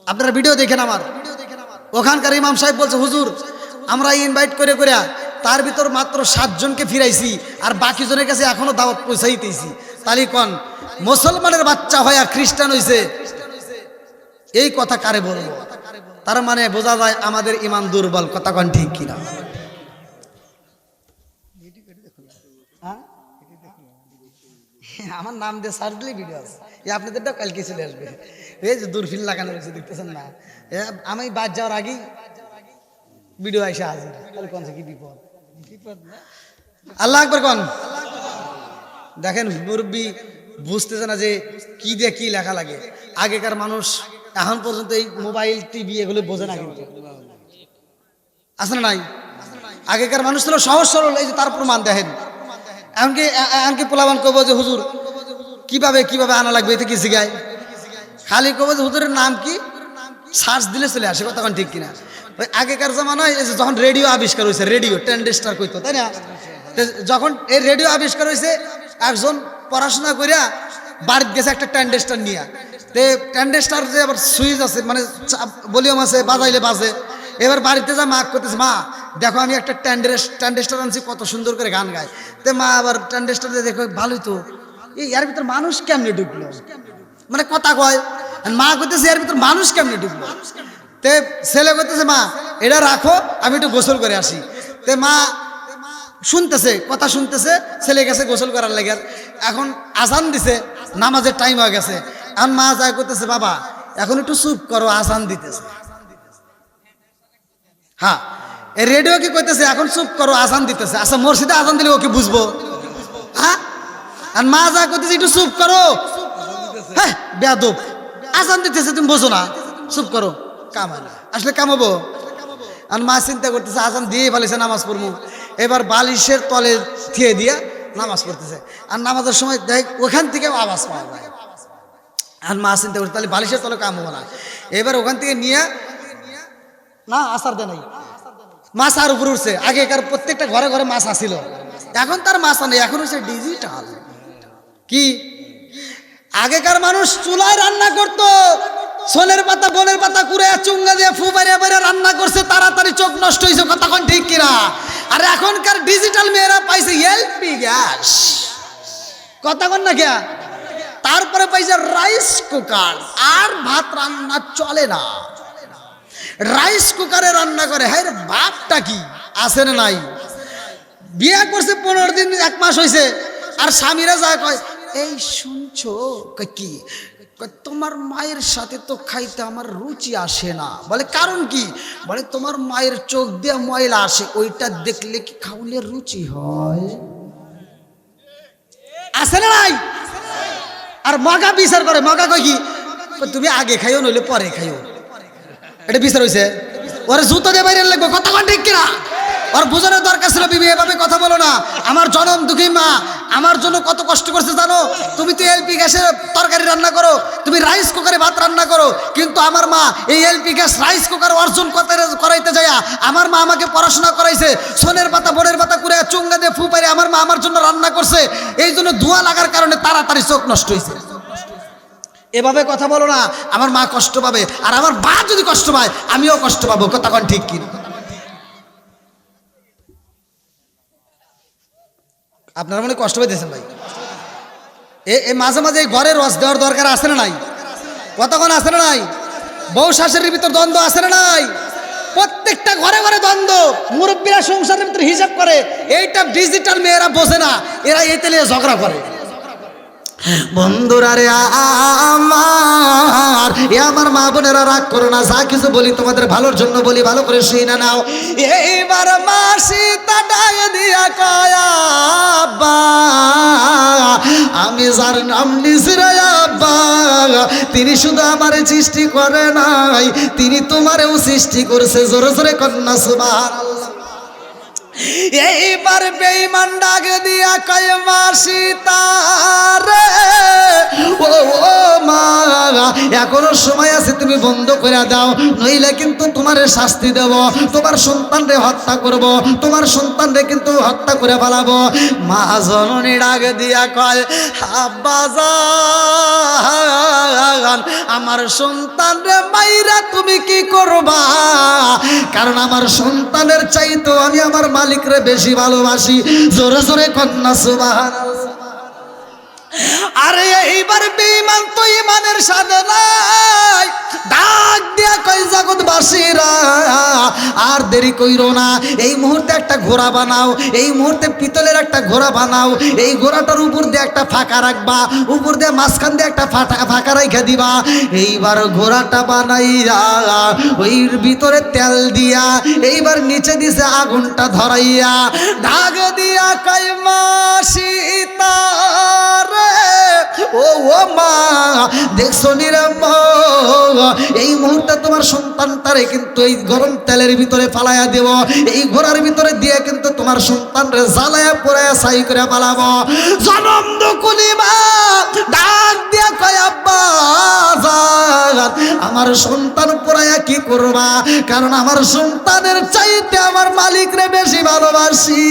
আপনারা ভিডিও দেখেন আমার, ওখানকার ইমাম সাহেব বলছে হুজুর আমরা ইনভাইট করে করে তার ভিতর মাত্র 7 জনকে ফিরাইছি, আর বাকি জনের কাছে এখনো দাওয়াত পৌঁছাইতেছি। তাহলে কোন মুসলমানের বাচ্চা হয়ে খ্রিস্টান হইছে, এই কথা কারে বলবো? তার মানে বোঝা যায় আমাদের ইমান দুর্বল। কথা কোন ঠিক কিনা? আমার নাম দিয়ে সার্চ দিলে ভিডিও আছে, আপনাদেরটা কালকে চলে আসবে। এই যে দূরফিল লাগানো রয়েছে দেখতেছেন না, আমি বাদ যাওয়ার আগেই ভিডিও আইসা হাজির। তাহলে কোন কি বিপদ? আল্লাহ আকবার কোন। দেখেন মুরব্বী বুঝতেছে না যে কি দিয়ে কি লেখা লাগে। আগেকার মানুষ এখন পর্যন্ত এই মোবাইল টিভি এগুলো বোঝে না, কিন্তু আছে না নাই? আগেকার মানুষ ছিল সহজ সরল, এই যে তার প্রমাণ দেখেন। এমনকি পোলাবান কব যে হুজুর কিভাবে কিভাবে আনা লাগবে, এতে কি শিখায়? খালি কব যে হুজুরের নাম কি, সার্চ দিলে চলে আসে। কথা কোন ঠিক কিনা? ওই আগেকার জামানায় যখন রেডিও আবিষ্কার হয়েছে, রেডিও ট্রানজিস্টর কইতো, তাই না? যখন এই রেডিও আবিষ্কার হয়েছে, একজন পড়াশোনা করিয়া বাড়িতে গেছে একটা ট্রানজিস্টর নিয়ে। তে ট্রানজিস্টর যে আবার সুইচ আছে, মানে ভলিউম আছে, বাজাইলে বাজে। এবার বাড়িতে যা মা করতেছে, মা দেখো আমি একটা ট্রানজিস্টর আনছি, কত সুন্দর করে গান গায়। তে মা আবার ট্রানজিস্টর দিয়ে দেখো, ভালোই তো, এর ভিতর মানুষ কেমনে ঢুকলো, মানে কথা কয়। মা করতেছে এর ভিতর মানুষ কেমনে ঢুকলো। তে ছেলে করতেছে মা এটা রাখো, আমি একটু গোসল করে আসি। তে মা শুনতেছে, কথা শুনতেছে, ছেলে গেছে গোসল করার লাগে। এখন আজান দিছে, নামাজের টাইম হয়ে গেছে। এখন মা যা করতেছে, বাবা এখন একটু চুপ করো, আজান দিতেছে। হ্যাঁ, এই রেডিও কি কইতেছে, এখন চুপ করো, আজান দিতেছে। আচ্ছা মসজিদে আজান দিলে ও কি বুঝবো? হ্যাঁ, আর মা যা করতেছে একটু চুপ করো, হ্যাঁ বেয়াদব, আজান দিতেছে তুমি বোঝো না, চুপ করো। কামানো আসলে কামাবো। আর মা চিন্তা করতেছে আজান দিয়ে ফেলেছে, নামাজ পড়বো। এবার বালিশের তলে থিয়ে দিয়া নামাজ পড়তেছে, আর নামাজের সময় দেখ ওখান থেকে আওয়াজ পাওয়া যায়, আর মা চিন্তা করছে তাহলে বালিশের তলে কাম হবো না, এবার ওখান থেকে নিয়ে না আসার দেয় নাই, মাছ আর উপরে উঠছে। আগেকার প্রত্যেকটা ঘরে ঘরে মাছ আসিল, এখন তার মাছ নেই, এখন হচ্ছে ডিজিটাল। কি আগেকার মানুষ চুলায় রান্না করতো, সোনের পাতা বনের পাতা কুড়ে চুঙ্গা দিয়ে ফু বাইরে বাইরে রান্না করছে, তাড়াতাড়ি চোখ নষ্ট হয়েছে, কতক্ষণ ঠিক কিনা। আর এখনকার ডিজিটাল মেয়েরা পাইছে এলপি গ্যাস, কতক্ষণ না কে, তারপরে পাইছে রাইস কুকার, আর ভাত রান্না চলে না, রাইস কুকারে রান্না করে। হ্যাঁ রে বাপটা কি আছে না নাই? বিয়ে করছে 15 দিন 1 মাস হয়েছে, আর স্বামীরা যা কয় এই শুনছো কি, তোমার মায়ের সাথে তো খাইতে আমার রুচি আসে না। বলে কারণ কি? বলে তোমার মায়ের চোখ দিয়ে ময়লা আসে, ওইটা দেখলে কি খাওয়ালে রুচি হয়? আসে না নাই? আর মগা বিচার করে, মগা কয় কি, তুমি আগে খাইও নইলে পরে খাইও, এটা বিচার হয়েছে। ওরে জুতো দিয়ে বাইরে লাগবে, কতক্ষণ ঠিক কিনা। ওর বোঝানোর দরকার ছিল, বিবি এভাবে কথা বলো না, আমার জনম দুঃখী মা আমার জন্য কত কষ্ট করছে জানো। তুমি তো এলপি গ্যাসে তরকারি রান্না করো, তুমি রাইস কুকারে ভাত রান্না করো, কিন্তু আমার মা এই এলপি গ্যাস রাইস কুকার অর্জন করাইতে যায়, আমার মা আমাকে পড়াশোনা করাইছে, সোনের পাতা বনের পাতা করে চুঙ্গা দিয়ে ফু পারে আমার মা আমার জন্য রান্না করছে, এই জন্য ধোঁয়া লাগার কারণে তাড়াতাড়ি চোখ নষ্ট হয়েছে। এভাবে কথা বলো না, আমার মা কষ্ট পাবে, আর আমার মা যদি কষ্ট পায় আমিও কষ্ট পাবো, কতক্ষণ ঠিক কি। আপনারা মনে কষ্ট পাইতেছেন ভাই? এ মাঝে মাঝে এই ঘরে রস দেওয়ার দরকার আছে না নাই? কতক্ষণ আছে না নাই? বউ শাশুড়ির ভিতর দ্বন্দ্ব আছে না নাই? প্রত্যেকটা ঘরে ঘরে দ্বন্দ্ব, মুরব্বীরা সংসারের ভিতরে হিসাব করে, এইটা ডিজিটাল মেয়েরা বোঝে না, এরা এই তেলে ঝগড়া করে। বন্ধুরা রে আমার, এ আমার মা বোনেরা রাগ করো না, যা কিছু বলি তোমাদের ভালোর জন্য বলি, ভালো করে শুনে নাও। এইবার মা সীতা ডাক দিয়া কয় আব্বা, আমি যার নাম নিছি রে আব্বা, তিনি শুধু আমারে সৃষ্টি করে নাই, তিনি তোমারেও সৃষ্টি করছে। জোরে জোরে কন্যা সুবহানাল্লাহ। এইবার বেঈমান ডাক দিয়া কয় মা সীতা রে, ও মা এখনো সময় আছে, তুমি বন্ধ করে দাও, নইলে কিন্তু তোমারে শাস্তি দেব, তোমার সন্তানরে হত্যা করব, তোমার সন্তানরে কিন্তু হত্যা করে ফেলাবো। মা জননী ডাক দিয়া কয় আব্বা জান, আমার সন্তানরে মাইরা তুমি কি করবা? কারণ আমার সন্তানের চাইতো আমি আমার মালিকরে বেশি ভালোবাসি। জোরে জোরে কন্যা সুবহানাল্লাহ। আরে এইবার বেঈমান তো ইমানের সাথে নাই, ডাক দিয়া কই জগৎবাসীরা আর দেরি কইরো না, এই মুহূর্তে একটা ঘোড়া বানাও, এই মুহূর্তে পিতলের একটা ঘোড়া বানাও, এই ঘোড়াটার উপর দিয়ে একটা ফাঁকা রাখবা, উপর দিয়ে মাঝখান দিয়ে একটা ফাঁকা রাইখা দিবা। এইবার ঘোড়াটা বানাইয়া ওই ভিতরে তেল দিয়া এইবার নিচে দিছে আগুনটা ধরাইয়া, ডাক দিয়া কই মা সীতা রে, ও মা দেখছো নিরাম, এই মুহূর্তে তোমার সন্তানটারে কিন্তু এই গরম তেলের ভিতরে ফালাইয়া দেব, এই ঘোড়ার ভিতরে দিয়ে কিন্তু তোমার সন্তানরে জ্বালায়া পোড়ায়া ছাই করে পালাবো। জনম দুকুলি মা ডাক দিয়া কয় আব্বা জান, আমার সন্তান পোড়ায়া কি করবা? কারণ আমার সন্তানের চাইতে আমার মালিকরে বেশি ভালোবাসি,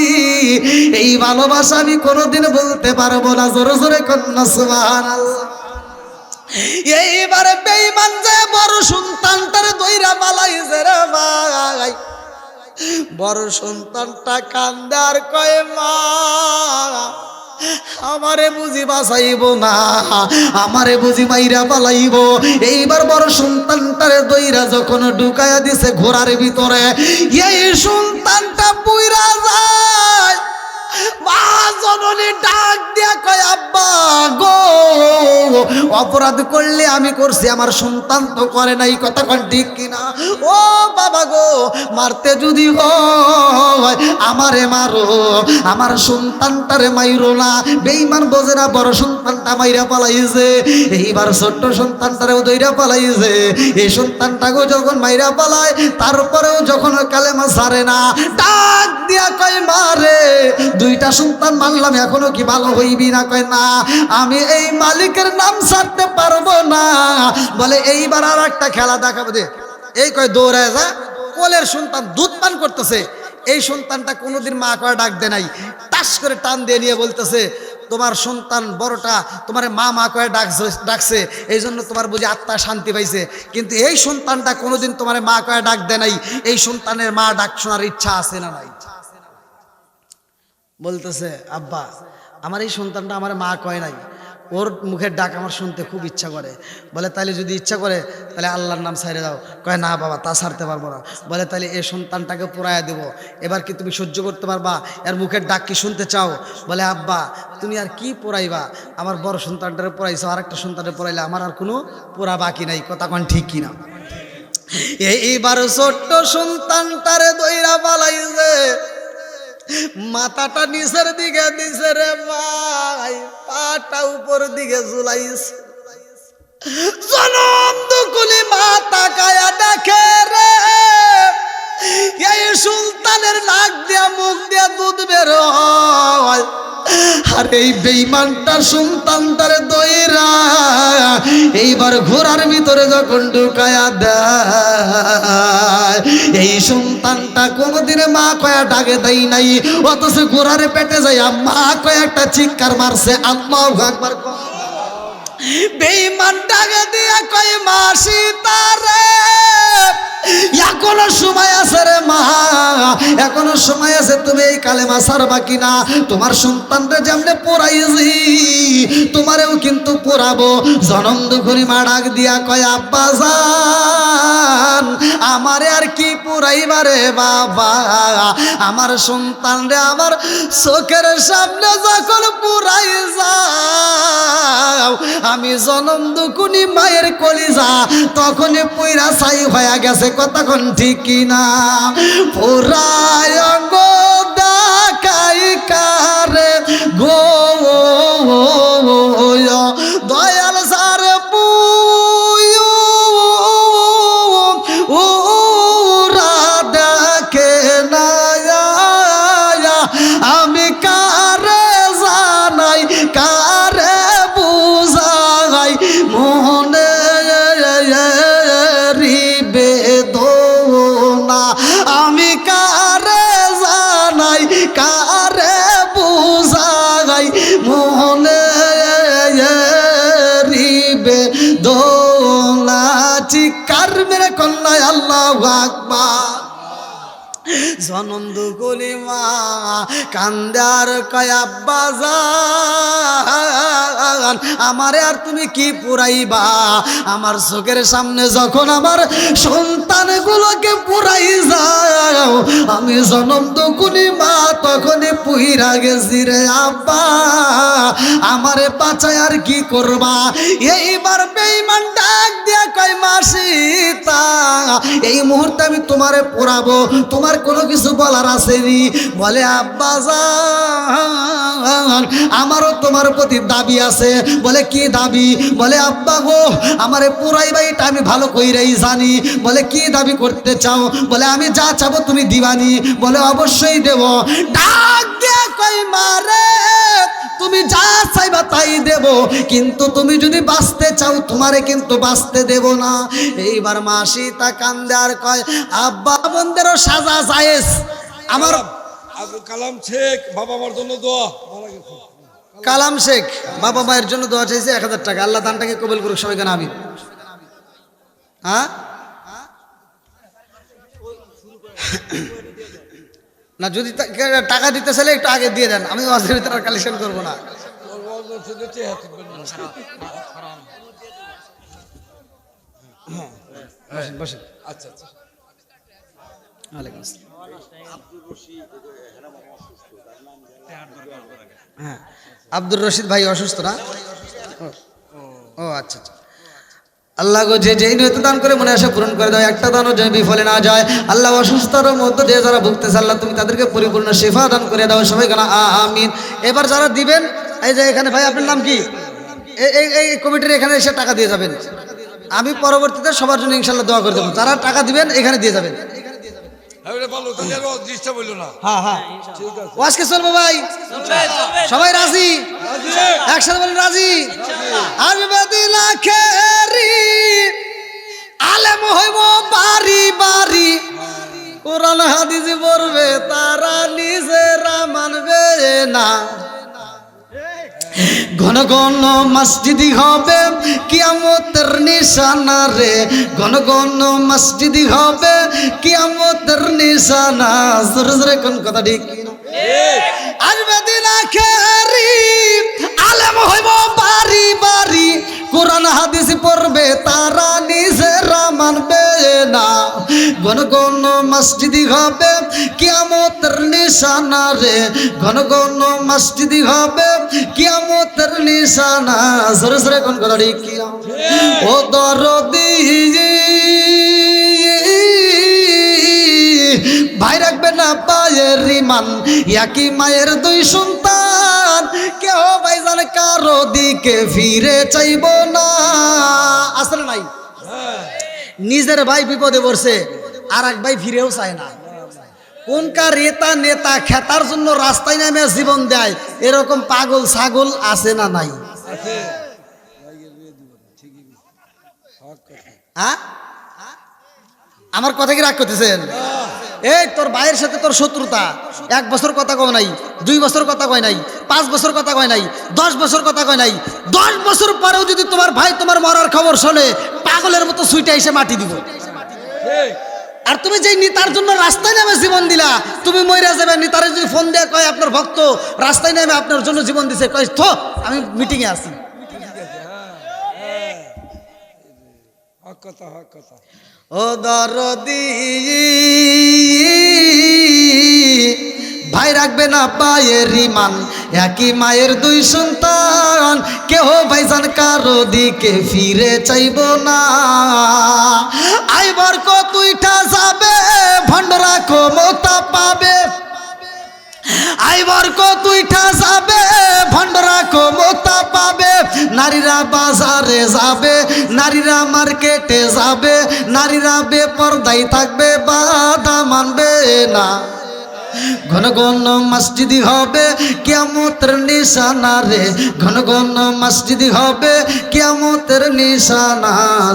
এই ভালোবাসা আমি কোনোদিন বলতে পারবো না। জোরে জোরে কন্যা সুবহানাল্লাহ। এইবারে বেঈমান যে বড় সন্তানটারে দইরা পালাইছে রে ভাই, বড় সন্তানটা কান্দার কয় মা আমারে বুঝি বাঁচাইব না, আমারে বুঝি মাইরা পালাইব। এইবার বড় সন্তানটারে দইরা যখন ঢুকাইয়া দিছে ঘোড়ার ভিতরে, এই সন্তানটা পুইরা যায়। মা জননী ডাক দিয়া কয় আব্বা গো, অপরাধ করলে আমি করছি, আমার সন্তান তো করে নাই, কথা কোন ঠিক কিনা? ও বাবা গো, মারতে যদি হয় আমারে মারো, আমার সন্তানটারে মাইরো না। বেঈমান বোঝে না, বড় সন্তানটা মাইরা পালাইছে, এইবার ছোট্ট সন্তানটারেও দইরা পালাইছে। এই সন্তানটাকেও যখন মাইরা পালায়, তারপরেও যখন কালেমা ছাড়ে না, ডাক দিয়া কয় মারে, দুইটা সন্তান মারলাম, এখনো কি ভালো হইবি না? কয় না, আমি এই মালিকের নাম ছাড়তে পারবো না। বলে এইবার আর একটা খেলা দেখাবো দে। এই কয় দৌড়ায় যা, কোলের সন্তান দুধ পান করতেছে, এই সন্তানটা কোনোদিন মা কয় ডাক দে নাই, টাস করে টান দিয়ে নিয়ে বলতেছে, তোমার সন্তান বড়টা তোমার মা মা কয়ে ডাকছে, এই জন্য তোমার বুঝি আত্মা শান্তি পাইছে, কিন্তু এই সন্তানটা কোনোদিন তোমার মা কয়ে ডাক দেয় নাই, এই সন্তানের মা ডাক শোনার ইচ্ছা আছে না নাই? বলতেছে আব্বা, আমার এই সন্তানটা আমার মা কয় নাই, ওর মুখের ডাক আমার শুনতে খুব ইচ্ছা করে। বলে তাহলে যদি ইচ্ছা করে তাহলে আল্লাহর নাম ছাইড়ে দাও। কয় না বাবা, তা ছাড়তে পারবো না। বলে তাহলে এই সন্তানটাকে পোড়াইয়া দেব, এবার কি তুমি সহ্য করতে পারবা? এর মুখের ডাক কি শুনতে চাও? বলে আব্বা, তুমি আর কি পোড়াইবা, আমার বড় সন্তানটারে পোড়াইছো, আর একটা সন্তানটা পোড়াইলে আমার আর কোনো পোড়া বাকি নাই, কথা কোন ঠিক কিনা? এইবার ছোট্ট সন্তানটারে দইরা পালাইছে, মাথাটা নিচের দিকে দিছে রে ভাই, পাটা উপর দিকে ঝুলাইছে। জনম দুকুলি মাথা কায়া দেখে রে, এই সুলতানের নাক দিয়া মুখ দিয়া দুধ বের হয়। আর এই বেঈমানটা সন্তানটারে দইরা এইবার ঘোড়ার ভিতরে যখন ঢুকায়া দেয়, এই সন্তানটা কোনোদিনে মা কয়া ডাকে দেয় নাই, অথচ ঘোড়ার পেটে যাইয়া মা কয়া একটা চিৎকার মারছে, আল্লাহু আকবার। বেঈমান ডাকে দিয়া কয় মা সীতারে, এখনো সময় আছে রে মা, এখনো সময় আছে, তুমি এই কালেমা ছাড়বা কিনা? তোমার সন্তানটা যেমনে পোড়াইছি তোমারেও কিন্তু পোড়াবো। জনম দুখুরি মা ডাক দিয়া কয় আব্বা জান, আমারে আর কি পোড়াইবারে বাবা, আমার সন্তান রে আমার চোখের সামনে যখন পোড়াই যাও, আমি জনম দুকুনি মায়ের কলিজা তখনই পুইরা ছাই হয়ে গেছে, কতক্ষণ ঠিক কিনা? পুরায় গো দেখাই কারে গো দয়াল সার পুরা দেখে না, আমি কারে জানাই কারে বুঝাই, মনে বেদনা আমি কারে জানাই কারে বুঝাই, মনে বেদনা। চিৎকার মেরে কন্যায় আল্লাহু আকবার। জনম দুকুলি মা কান্দার কয় আব্বা জান, আমারে আর তুমি কি পুরাইবা? আমার চোখের সামনে যখন আমার সন্তানগুলোকে পুরাই যাও, আমি জনম দুকুলি মা তখনই পুইরা গেছি রে আব্বা, আমারে বাঁচায় আর কি করবা? এইবার বেঈমান ডাক দিয়া কয় মা সীতা, এই মুহূর্তে আমি তোমারে পোড়াবো, তোমার কোনো কিছু বলার আসেনি? বলে আব্বা জান, আমারও তোমার প্রতি দাবি আছে। বলে কি দাবি? বলে আব্বা গো, আমারে পুরাইবা এটা আমি ভালো কইরাই জানি। বলে কি দাবি করতে চাও? বলে আমি যা চাবো তুমি দিবানি। বলে অবশ্যই দেব। ডাক দিয়ে কই মারে, তুমি যা চাইবা তাই দেব, কিন্তু তুমি যদি বাঁচতে চাও তোমারে কিন্তু বাঁচতে দেব না। এইবার মা সীতা কান্দে আর কয় আব্বা বন্ধেরও সাজা জায়েজ। আমার আব্দুল কালাম শেখ বাবা মার জন্য দোয়া মারা গেছে। কালাম শেখ বাবা মায়ের জন্য দোয়া চাইছে 1000 টাকা। আল্লাহ দানটাকে কবুল করুক সবাই কেন আমিন। হ্যাঁ না, যদি টাকা দিতে চাইলে একটু আগে দিয়ে দেন, আমি ওয়াজের ভিতরে আর কালেকশন করবো না। বসেন। আচ্ছা আচ্ছা। ওয়ালাইকুম আসসালাম। হ্যাঁ, আব্দুর রশিদ ভাই অসুস্থ না? আচ্ছা আচ্ছা। আল্লাহ গো যে যেই নিয়ত দান করে মনে আশা পূরণ করে দাও, একটা দানও যেন বিফলে না যায়। আল্লাহ অসুস্থতার মধ্যে দিয়ে যারা ভুগতেছে আল্লাহ তুমি তাদেরকে পরিপূর্ণ শিফা দান করে দাও, সবাই কেন আমিন। এবার যারা দিবেন এই যে এখানে ভাই আপনার নাম কি, এই কমিটির এখানে এসে টাকা দিয়ে যাবেন, আমি পরবর্তীতে সবার জন্য ইনশাল্লাহ দোয়া করে দেবো। যারা টাকা দিবেন এখানে দিয়ে যাবেন। ভালো তাহলে আর ডিস্টার্ব হইলো না। হ্যাঁ হ্যাঁ ঠিক আছে, আজকে চলবো ভাই, সবাই রাজি, একসাথে বলেন রাজি। আসবে লাখেরি আলেম হইব বাড়ি বাড়ি, কোরআন হাদিস পড়বে তারা নিজেরা মানবে না। ঘন ঘন মসজিদি হবে কিয়ামতের নিশানা রে, ঘন ঘন মসজিদি হবে কিয়ামতের নিশানা। জোরে জোরে কোন কথা ঠিক আসবে দিন আখেরি আলেম হইব বাড়ি বাড়ি, কোরআন হাদিস পড়বে তারা নিজেরা মানবে না। ঘন ঘন মসজিদি হবে কিয়ামতের নিশানা রে, ঘন ঘন মসজিদি হবে কিয়ামতের নিশানা। জোরে জোরে কোন কথা ঠিক ও দরদি ভাই রাখবে না পায়ের রিমান, একই মায়ের দুই সন্তান, কেউ ভাই জানে কারো দিকে ফিরে চাইব না। আসলে নাই নিজের ভাই বিপদে পড়ছে আর এক ভাই ফিরেও চায় না। কোনকার রেতা নেতা খেতার জন্য রাস্তায় নামে জীবন দেয়, এরকম পাগল ছাগল আছে না নাই? হ্যাঁ আমার কথা কি রাগ করতেছেন? এই তোর ভাইয়ের সাথে তোর শত্রুতা, 1 বছর কথা কয় নাই, 2 বছর কথা কয় নাই, 5 বছর কথা কয় নাই, 10 বছর কথা কয় নাই, 10 বছর পরেও যদি তোমার ভাই তোমার মরার খবর শোনে পাগলের মতো সুইটা এসে মাটি দিব। আর তুমি যেই নেতার জন্য রাস্তায় নামে জীবন দিলা, তুমি মইরা যাবে। নেতারে যদি ফোন দেয়া কয় আপনার ভক্ত রাস্তায় নামে আপনার জন্য জীবন দিছে, কয় থো আমি মিটিংয়ে আছি। হক কথা, হক কথা। ও দরদি ভাই রাখবে না পায়ের রিমান, একই মায়ের দুই সন্তান, কেহ ভাইজান কারো দিকে ফিরে চাইব না। আইবার কতুইটা যাবে ভণ্ডরা ক্ষমতা পাবে, আইবার কতুইটা যাবে ভণ্ডরা ক্ষমতা পাবে। নারীরা বাজারে যাবে, নারীরা মার্কেটে যাবে, নারীরা বেপরদাই থাকবে, বাধা মানবে না। ঘন ঘন মসজিদি হবে কিয়ামতের নিশানা রে, ঘন ঘন মসজিদি হবে কিয়ামতের নিশানা।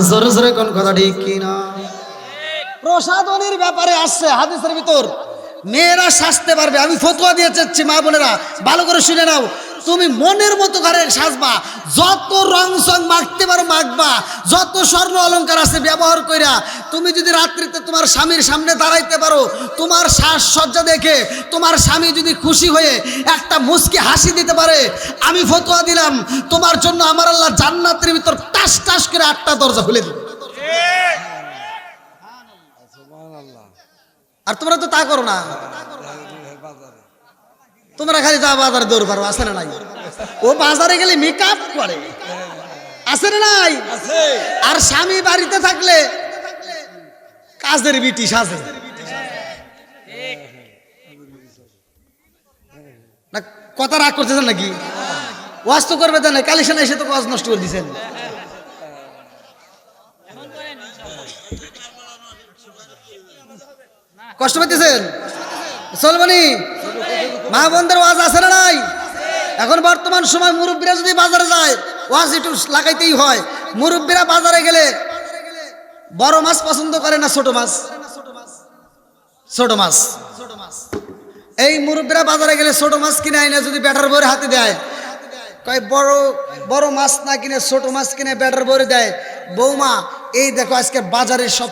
জোরে জোরে কোন কথা ঠিক কিনা? প্রসাদনের ব্যাপারে আসছে হাদিসের ভিতর, মেয়েরা সাজতে পারবে। আমি ফতোয়া দিয়ে চাচ্ছি মা বোনেরা ভালো করে শুনে নাও, তুমি মনের মতো করে সাজবা, যত রং সং মাখতে পারো মাখবা, যত স্বর্ণ অলংকার আছে ব্যবহার কইরা। তুমি যদি রাত্রিতে তোমার স্বামীর সামনে দাঁড়াইতে পারো, তোমার সাজসজ্জা দেখে তোমার স্বামী যদি খুশি হয়ে একটা মুচকি হাসি দিতে পারে, আমি ফতোয়া দিলাম তোমার জন্য আমার আল্লাহ জান্নাতের ভিতর টাস টাস করে 8টা দরজা খুলে দেবে। আর তোমরা তো তা করো না, তোমরা খালি যা বাজারে দৌড় পারো, আছে না নাই? ও বাজারে গেলে মেকআপ করে, আছে না নাই? আর স্বামী বাড়িতে থাকলে কাজের বিটি সাজে না। কথা রাগ করতেছেন নাকি? ওয়াজ তো করবে না, কালেকশন এসে তো ওয়াজ নষ্ট করে দিচ্ছেন। কষ্ট পাইতেছেন? চলবনি মা বোনদের ওয়াজ আছে না নাই? এখন বর্তমান সময় মুরব্বীরা যদি বাজারে যায় ওয়াজ একটু লাগাইতেই হয়। মুরব্বীরা বাজারে গেলে বড় মাছ পছন্দ করে না ছোট মাছ? ছোট মাছ। এই মুরব্বীরা বাজারে গেলে ছোট মাছ কিনে আইনা যদি ব্যাটার বইয়ের হাতে দেয়, কয় বড় বড় মাছ না কিনে ছোট মাছ কিনে ব্যাটার বইরে দেয়, বৌমা এই দেখো আজকে বাজারে সব